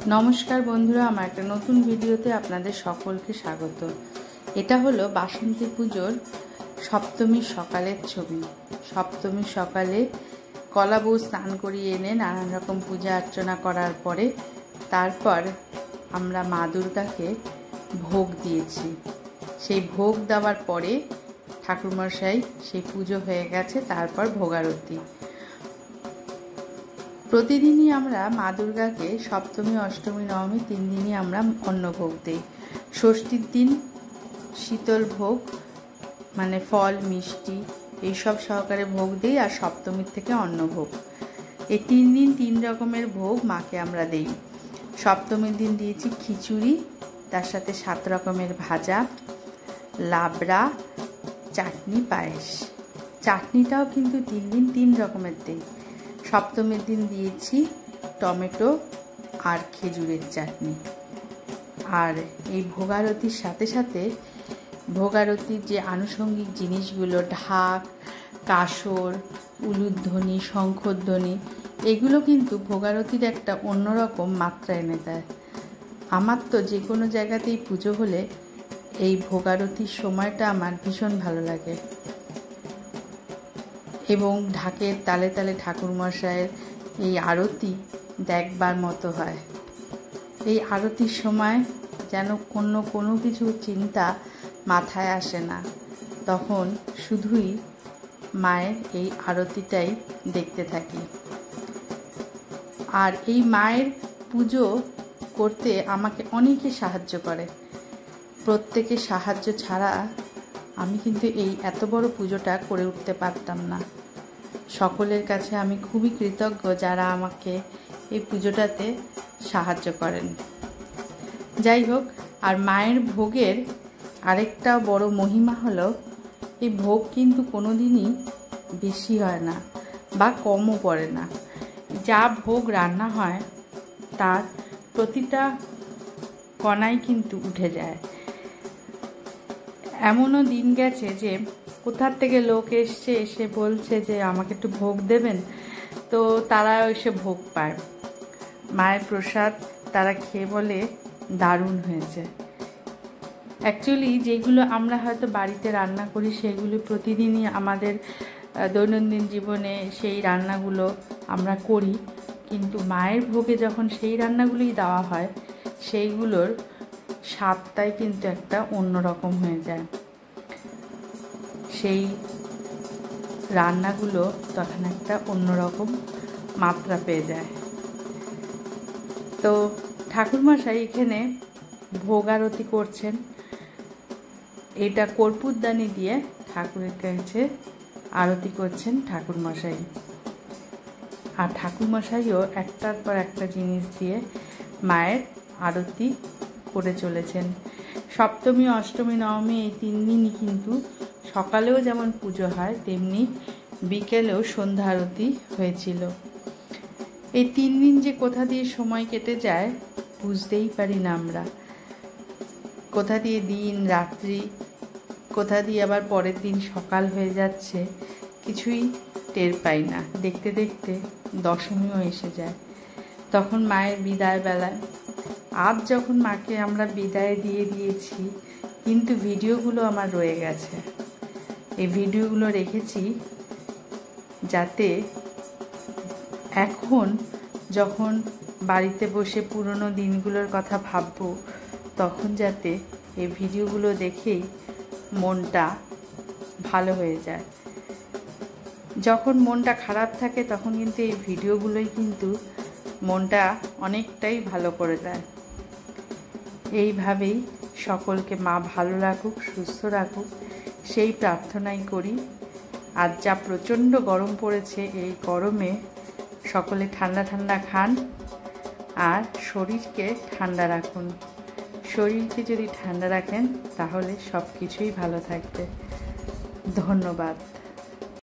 नमस्कार बंधुरा आमार एक नतून भिडियोते आपनादेर सकलके स्वागत। एटा हलो बासंती पुजोर सप्तमी सकालेर छवि। सप्तमी सकाले कला बউ स्नान करिये एने नानान रकम पूजा अर्चना करार परे तारपर आमरा मा दुर्गाके भोग दिएछि। सेई भोग देওয়ার परे ठाकुरमशाई सेई पुजो हये गेছে, तारपर भोगारती। प्रतिदिन आमरा मा दुर्गा के सप्तमी अष्टमी नवमी 3 दिन आमरा अन्न भोग देई। षष्ठीर दिन शीतल भोग माने फल मिष्टि এই সব সহকারে ভোগ দেই আর সপ্তমীর থেকে অন্ন ভোগ। এই 3 দিন 3 রকমের ভোগ মাকে আমরা দেই। সপ্তমীর দিন দিয়েছি খিচুড়ি, তার সাথে 7 রকমের ভাজা, লাবড়া, চাটনি, পায়েস। চাটনিটাও কিন্তু 3 দিন 3 রকমের দেই। সপ্তমীর দিন দিয়েছি টমেটো আর খেজুরের চাটনি। আর এই ভোগারতির সাথে সাথে ভোগারতির যে আনুষঙ্গিক জিনিসগুলো ঢাক, কাসর, উলুধ্বনি, শঙ্খধ্বনি এগুলো কিন্তু ভোগারতির একটা অন্যরকম মাত্রা এনে দেয়। আমার তো যে কোনো জায়গাতেই পুজো হলে এই ভোগারতির সময়টা আমার ভীষণ ভালো লাগে এবং ঢাকের তালে তালে ঠাকুরমশাইয়ের এই আরতি দেখবার মতো হয়। এই আরতির সময় যেন কোনো কিছু চিন্তা মাথায় আসে না, তখন শুধুই মায়ের এই আরতিটাই দেখতে থাকি। আর এই মায়ের পুজো করতে আমাকে অনেকে সাহায্য করে। প্রত্যেকের সাহায্য ছাড়া আমি কিন্তু এই এত বড় পুজোটা করে উঠতে পারতাম না। সকলের কাছে আমি খুবই কৃতজ্ঞ যারা আমাকে এই পুজোটাতে সাহায্য করেন। যাই হোক, আর মায়ের ভোগের আরেকটা বড় মহিমা হলো এই ভোগ কিন্তু কোনোদিনই বেশি হয় না বা কমও পড়ে না। যা ভোগ রান্না হয় তার প্রতিটা কণাই কিন্তু উঠে যায়। এমনও দিন গেছে যে কোথার থেকে লোক এসছে, এসে বলছে যে আমাকে একটু ভোগ দেবেন, তো তারা এসে ভোগ পায়। মায়ের প্রসাদ তারা খেয়ে বলে দারুণ হয়েছে। অ্যাকচুয়ালি যেগুলো আমরা হয়তো বাড়িতে রান্না করি সেগুলো প্রতিদিনই আমাদের দৈনন্দিন জীবনে সেই রান্নাগুলো আমরা করি, কিন্তু মায়ের ভোগে যখন সেই রান্নাগুলোই দেওয়া হয় সেইগুলোর স্বাদটাই কিন্তু একটা অন্যরকম হয়ে যায়। সেই রান্নাগুলো তখন একটা অন্যরকম মাত্রা পেয়ে যায়। তো ঠাকুরমশাই এখানে ভোগ আরতি করছেন। এটা কর্পূরদানি দিয়ে ঠাকুরের কাছে আরতি করছেন ঠাকুরমশাই। আর ঠাকুরমশাইও একটার পর একটা জিনিস দিয়ে মায়ের আরতি করে চলেছেন। সপ্তমী অষ্টমী নবমী এই 3 দিনই কিন্তু সকালেও যেমন পুজো হয় তেমনি বিকেলেও সন্ধ্যা আরতি হয়েছিল। এই 3 দিন যে কোথা দিয়ে সময় কেটে যায় বুঝতেই পারি না আমরা। কোথা দিয়ে দিন রাত্রি, কোথা দিয়ে আবার পরের দিন সকাল হয়ে যাচ্ছে কিছুই টের পাই না। দেখতে দেখতে দশমীও এসে যায়। তখন মায়ের বিদায় বেলায় আজ যখন মাকে আমরা বিদায় দিয়ে দিয়েছি, কিন্তু ভিডিওগুলো আমার রয়ে গেছে। এই ভিডিওগুলো রেখেছি যাতে এখন যখন বাড়িতে বসে পুরনো দিনগুলোর কথা ভাববো তখন যাতে এই ভিডিওগুলো দেখেই মনটা ভালো হয়ে যায়। যখন মনটা খারাপ থাকে তখন কিন্তু এই ভিডিওগুলোই কিন্তু মনটা অনেকটাই ভালো করে দেয়। এইভাবেই সকলকে মা ভালো রাখুক, সুস্থ রাখুক সেই প্রার্থনাই করি। আর যা প্রচণ্ড গরম পড়েছে, এই গরমে সকলে ঠান্ডা ঠান্ডা খান আর শরীরকে ঠান্ডা রাখুন। শরীরকে যদি ঠান্ডা রাখেন তাহলে সব কিছুই ভালো থাকবে। ধন্যবাদ।